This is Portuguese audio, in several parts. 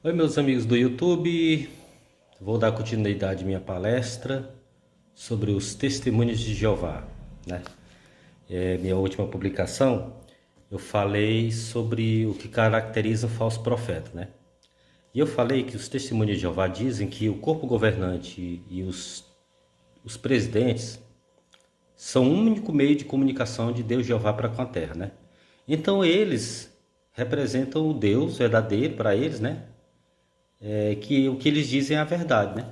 Oi, meus amigos do YouTube. Vou dar continuidade à minha palestra sobre os testemunhos de Jeová, né? Minha última publicação, eu falei sobre o que caracteriza um falso profeta, né? E eu falei que os testemunhos de Jeová dizem que o corpo governante e os presidentes são o único meio de comunicação de Deus Jeová para com a terra, né? Então eles representam o Deus verdadeiro para eles, né? Que o que eles dizem é a verdade, né?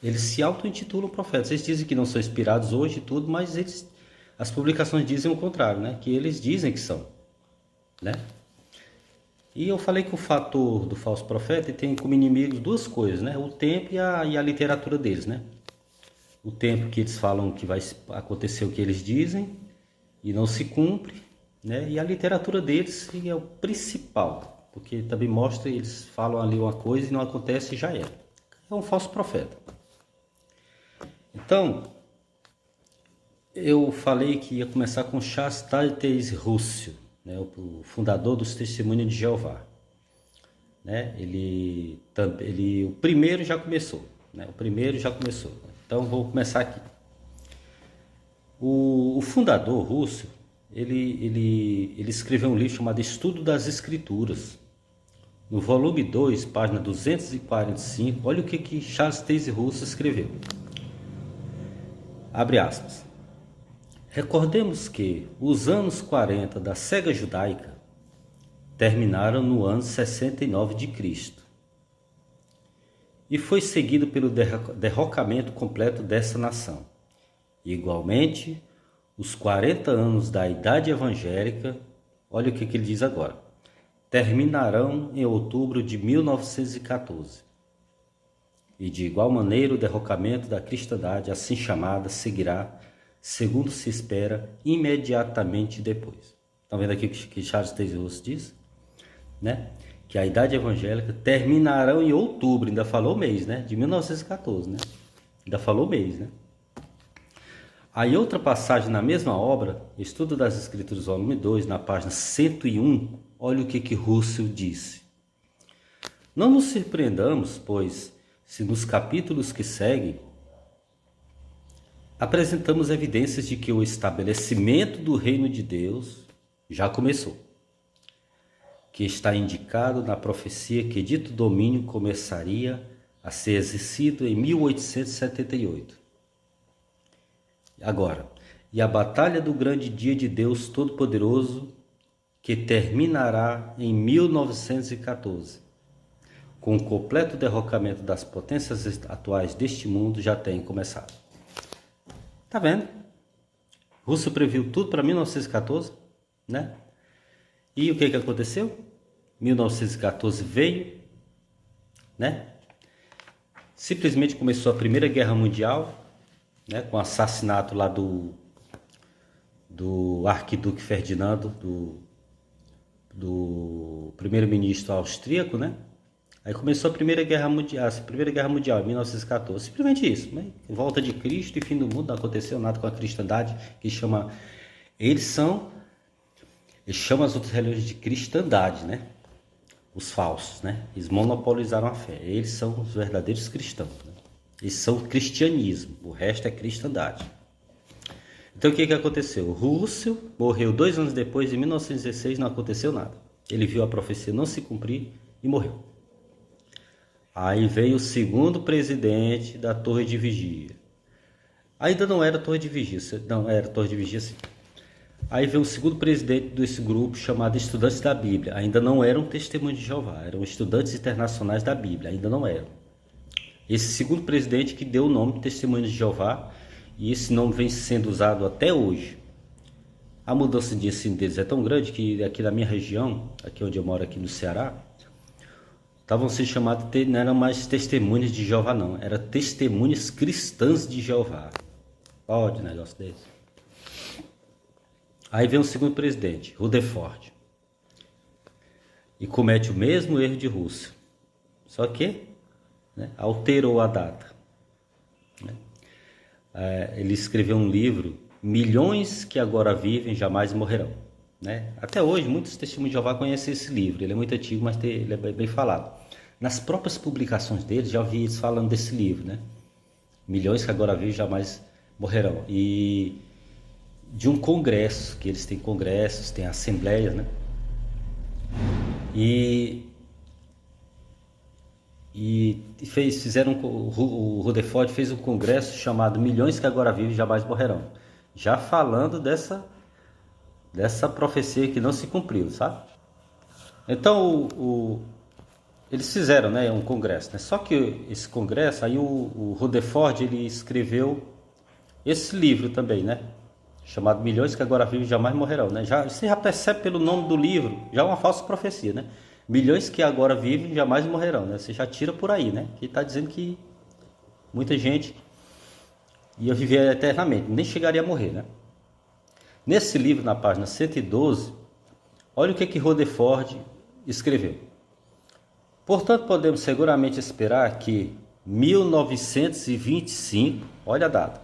Eles se auto-intitulam profetas. Eles dizem que não são inspirados hoje e tudo, mas as publicações dizem o contrário, né? Que eles dizem que são, né? E eu falei que o fator do falso profeta tem como inimigos duas coisas, né? O tempo e a literatura deles, né? O tempo que eles falam que vai acontecer o que eles dizem e não se cumpre, né? E a literatura deles é o principal, porque também mostra, eles falam ali uma coisa e não acontece e já era. É um falso profeta. Então, eu falei que ia começar com Charles Taze Russell, né? O fundador dos Testemunhos de Jeová. Né? O primeiro já começou, né? O primeiro já começou. Então, vou começar aqui. O fundador Russell, ele escreveu um livro chamado Estudo das Escrituras. No volume 2, página 245, olha o que Charles Taze Russell escreveu. Abre aspas. Recordemos que os anos 40 da cega judaica terminaram no ano 69 de Cristo e foi seguido pelo derrocamento completo dessa nação. Igualmente, os 40 anos da Idade Evangélica, olha o que ele diz agora, terminarão em outubro de 1914. E de igual maneira o derrocamento da cristandade, assim chamada, seguirá, segundo se espera, imediatamente depois. Estão vendo aqui o que Charles Taze Russell diz? Né? Que a Idade Evangélica terminarão em outubro, ainda falou o mês, né? De 1914, né? Ainda falou o mês, né? Aí outra passagem na mesma obra, Estudo das Escrituras, volume 2, na página 101, olha o que Russell disse. Não nos surpreendamos, pois, se nos capítulos que seguem, apresentamos evidências de que o estabelecimento do reino de Deus já começou, que está indicado na profecia que dito domínio começaria a ser exercido em 1878. Agora, e a batalha do grande dia de Deus Todo-Poderoso, que terminará em 1914, com o completo derrocamento das potências atuais deste mundo, já tem começado. Tá vendo? Russell previu tudo para 1914, né? E o que aconteceu? 1914 veio, né? Simplesmente começou a Primeira Guerra Mundial, né? Com o assassinato lá do arquiduque Ferdinando, do primeiro-ministro austríaco, né? Aí começou a Primeira Guerra Mundial, em 1914. Simplesmente isso, né? Volta de Cristo e fim do mundo, não aconteceu nada com a cristandade, eles chamam as outras religiões de cristandade, né? Os falsos, né? Eles monopolizaram a fé. Eles são os verdadeiros cristãos, né? Eles são o cristianismo, o resto é cristandade. Então o que aconteceu? Russell morreu 2 anos depois, em 1916, não aconteceu nada. Ele viu a profecia não se cumprir e morreu. Aí veio o segundo presidente da Torre de Vigia. Ainda não era Torre de Vigia, não era Torre de Vigia sim. Aí veio o segundo presidente desse grupo chamado Estudantes da Bíblia. Ainda não eram testemunhos de Jeová, eram estudantes internacionais da Bíblia, ainda não eram. Esse segundo presidente que deu o nome de Testemunhos de Jeová, e esse nome vem sendo usado até hoje. A mudança de ensino deles é tão grande que aqui na minha região, aqui onde eu moro, aqui no Ceará, estavam sendo chamados, não eram mais testemunhas de Jeová não, eram testemunhas cristãs de Jeová. Pode um negócio desse. Aí vem o segundo presidente, Rutherford, e comete o mesmo erro de Russell, só que, né, alterou a data. Né? Ele escreveu um livro, Milhões que agora vivem jamais morrerão. Né? Até hoje, muitos testemunhos de Jeová conhecem esse livro. Ele é muito antigo, mas ele é bem falado. nas próprias publicações deles, já ouvi eles falando desse livro, né? Milhões que agora vivem jamais morrerão. E de um congresso, que eles têm congressos, têm assembleias, né? O Rutherford fez um congresso chamado Milhões que agora vivem jamais morrerão, já falando dessa profecia que não se cumpriu, sabe? Então eles fizeram, né, um congresso, né? Só que esse congresso, aí o Rutherford, ele escreveu esse livro também, né? Chamado Milhões que agora vivem jamais morrerão, né? Você já percebe pelo nome do livro, já é uma falsa profecia, né? Milhões que agora vivem jamais morrerão, né? Você já tira por aí, né? Que está dizendo que muita gente ia viver eternamente, nem chegaria a morrer, né? Nesse livro, na página 112, olha o que Rutherford escreveu. Portanto, podemos seguramente esperar que 1925, olha a data,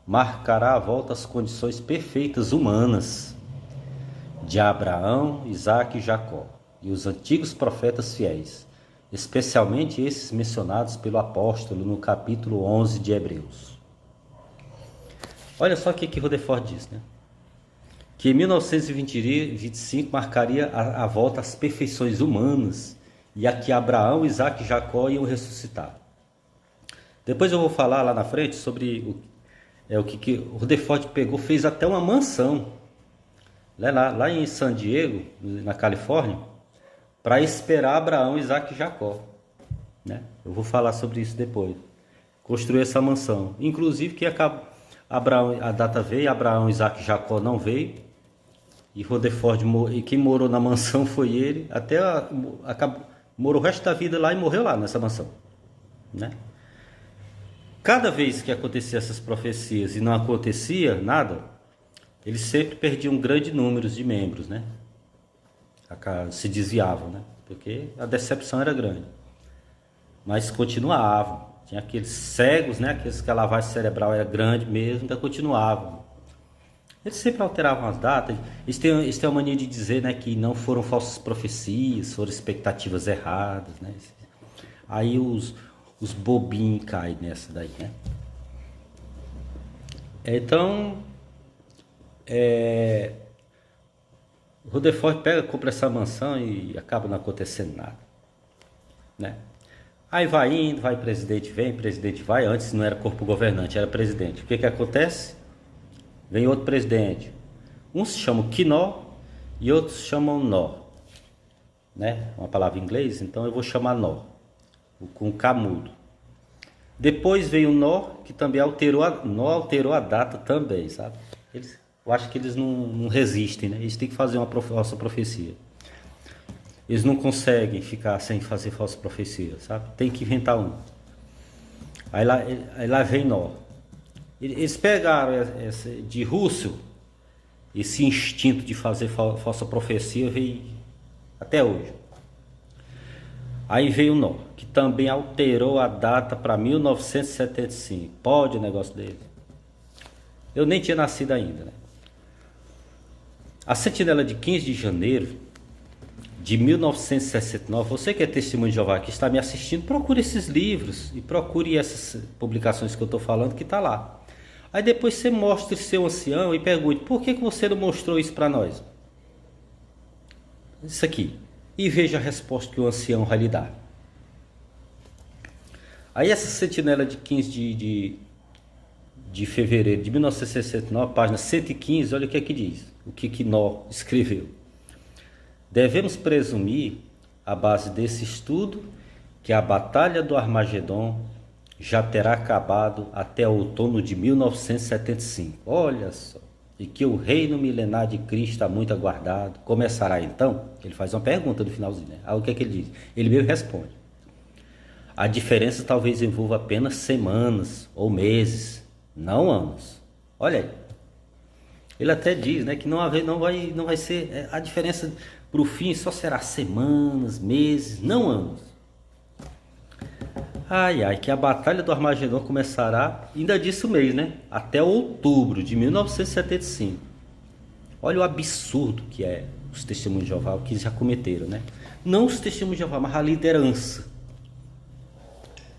marcará a volta às condições perfeitas humanas de Abraão, Isaque e Jacó e os antigos profetas fiéis, especialmente esses mencionados pelo apóstolo no capítulo 11 de Hebreus. Olha só o que Rutherford diz, né? Que em 1925 marcaria a volta às perfeições humanas e a que Abraão, Isaque e Jacó iam ressuscitar. Depois eu vou falar lá na frente sobre o que o Rutherford fez até uma mansão lá em San Diego, na Califórnia, para esperar Abraão, Isaque e Jacó, né? Eu vou falar sobre isso depois. Construiu essa mansão, inclusive que Abraão, a data veio, Abraão, Isaque e Jacó não veio, e Rutherford, e quem morou na mansão foi ele, morou o resto da vida lá e morreu lá nessa mansão, né? Cada vez que acontecia essas profecias e não acontecia nada, eles sempre perdiam grande número de membros, né? Se desviavam, né? Porque a decepção era grande. Mas continuavam. Tinha aqueles cegos, né? Aqueles que a lavagem cerebral era grande mesmo, ainda continuavam. Eles sempre alteravam as datas. Eles têm a mania de dizer, né, que não foram falsas profecias, foram expectativas erradas, né? Aí os bobinhos caem nessa daí, né? Então, Rutherford compra essa mansão e acaba não acontecendo nada, né? Aí vai indo, vai presidente, vem, presidente vai. Antes não era corpo governante, era presidente. O que acontece? Vem outro presidente. Uns se chamam Quinó e outros chamam Nó, né? Uma palavra em inglês, então eu vou chamar Nó, com K mudo. Depois veio o Nó, que também alterou a data também, sabe? Eu acho que eles não resistem, né? Eles têm que fazer uma falsa profecia. Eles não conseguem ficar sem fazer falsa profecia, sabe? Tem que inventar um. Aí lá vem Nó. Eles pegaram de Russell, esse instinto de fazer falsa profecia veio até hoje. Aí veio o Nó, que também alterou a data para 1975. Pode o negócio dele? Eu nem tinha nascido ainda, né? A sentinela de 15 de janeiro de 1969, você que é testemunho de Jeová que está me assistindo, procure esses livros e procure essas publicações que eu estou falando que está lá. Aí depois você mostre seu ancião e pergunte, por que você não mostrou isso para nós? Isso aqui. E veja a resposta que o ancião vai lhe dar. Aí essa sentinela de 15 de fevereiro de 1969, página 115, olha o que é que diz. O que Nó escreveu. Devemos presumir, à base desse estudo, que a Batalha do Armagedon já terá acabado até outono de 1975. Olha só. E que o reino milenar de Cristo está muito aguardado. Começará então? Ele faz uma pergunta no finalzinho, né? Aí o que é que ele diz? Ele mesmo responde. A diferença talvez envolva apenas semanas ou meses, não anos. Olha aí. Ele até diz, né, que não vai ser a diferença para o fim, só será semanas, meses, não anos. Que a Batalha do Armagedon começará, ainda disse o mês, né? Até outubro de 1975. Olha o absurdo que é os testemunhos de Jeová, o que eles já cometeram, né? Não os testemunhos de Jeová, mas a liderança.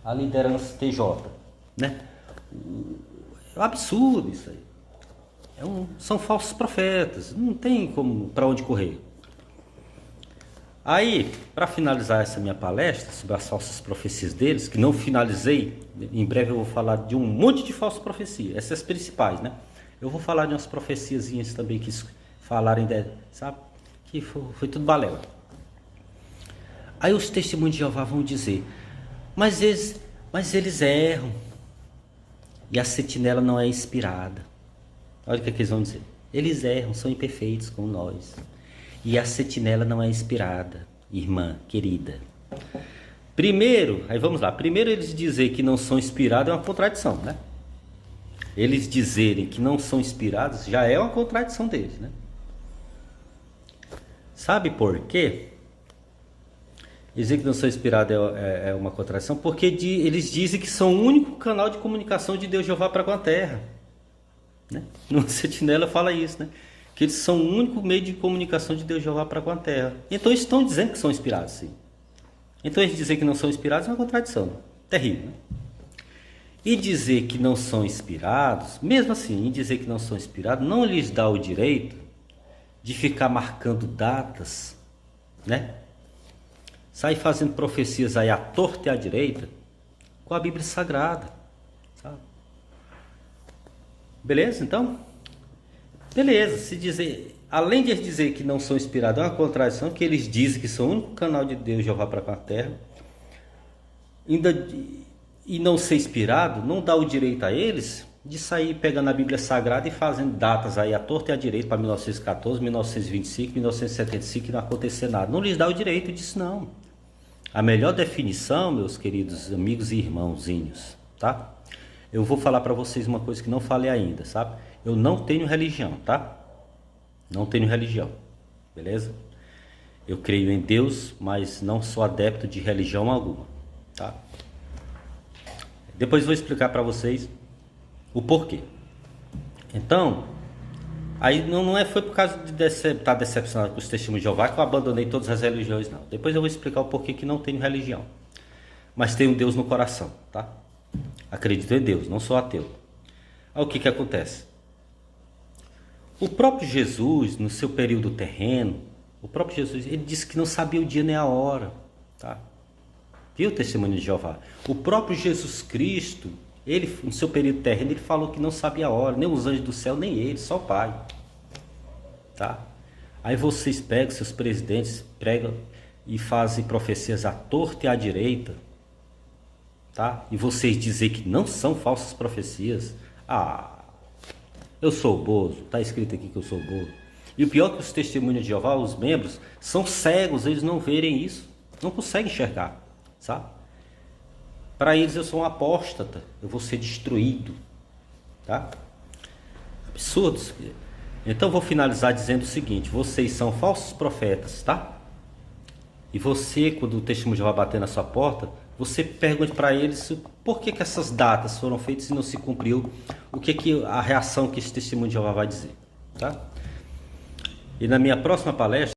A liderança TJ, né? É um absurdo isso aí. São falsos profetas, não tem como para onde correr. Aí, para finalizar essa minha palestra sobre as falsas profecias deles, que não finalizei, em breve eu vou falar de um monte de falsas profecias, essas principais, né? Eu vou falar de umas profeciazinhas também que falarem, sabe? Que foi tudo balela. Aí os testemunhos de Jeová vão dizer, mas eles erram. E a sentinela não é inspirada. Olha o que eles vão dizer. Eles erram, são imperfeitos como nós. E a sentinela não é inspirada, irmã querida. Primeiro, aí vamos lá. Primeiro eles dizer que não são inspirados é uma contradição, né? Eles dizerem que não são inspirados já é uma contradição deles, né? Sabe por quê? Dizer que não são inspirados é uma contradição, porque eles dizem que são o único canal de comunicação de Deus Jeová para com a terra. Né? No Sentinela fala isso, né? Que eles são o único meio de comunicação de Deus Jeová para com a terra. Então eles estão dizendo que são inspirados, sim. Então eles dizer que não são inspirados é uma contradição. Terrível. Né? E dizer que não são inspirados, mesmo assim, em dizer que não são inspirados, não lhes dá o direito de ficar marcando datas, né? Sai fazendo profecias aí à torta e à direita com a Bíblia Sagrada, sabe? Beleza, então? Beleza, se dizer, além de eles dizer que não são inspirados, é uma contradição, que eles dizem que são o único canal de Deus Jeová para com a terra, e não ser inspirado, não dá o direito a eles de sair pegando a Bíblia Sagrada e fazendo datas aí à torta e à direita para 1914, 1925, 1975 e não acontecer nada. Não lhes dá o direito disso, não. A melhor definição, meus queridos amigos e irmãozinhos, tá? Eu vou falar para vocês uma coisa que não falei ainda, sabe? Eu não tenho religião, tá? Não tenho religião, beleza? Eu creio em Deus, mas não sou adepto de religião alguma, tá? Depois vou explicar para vocês o porquê. Então, aí foi por causa de estar decepcionado com os testemunhos de Jeová que eu abandonei todas as religiões, não. Depois eu vou explicar o porquê que não tenho religião. Mas tenho Deus no coração, tá? Acredito em Deus, não sou ateu. Aí o que acontece? O próprio Jesus, no seu período terreno, o próprio Jesus, ele disse que não sabia o dia nem a hora, tá? Viu o testemunho de Jeová? O próprio Jesus Cristo, ele, no seu período terreno, ele falou que não sabia a hora, nem os anjos do céu, nem ele, só o Pai. Tá? Aí vocês pegam, seus presidentes, pregam e fazem profecias à torta e à direita, tá? E vocês dizem que não são falsas profecias. Eu sou bozo, tá escrito aqui que eu sou bozo. E o pior é que os testemunhos de Jeová, os membros, são cegos, eles não verem isso, não conseguem enxergar, sabe? Para eles eu sou um apóstata, eu vou ser destruído, tá? Absurdos. Então vou finalizar dizendo o seguinte: vocês são falsos profetas, tá? E você, quando o testemunho de Jeová bater na sua porta, você pergunte para eles por que essas datas foram feitas e não se cumpriu, o que a reação que esse testemunho de Jeová vai dizer, tá? E na minha próxima palestra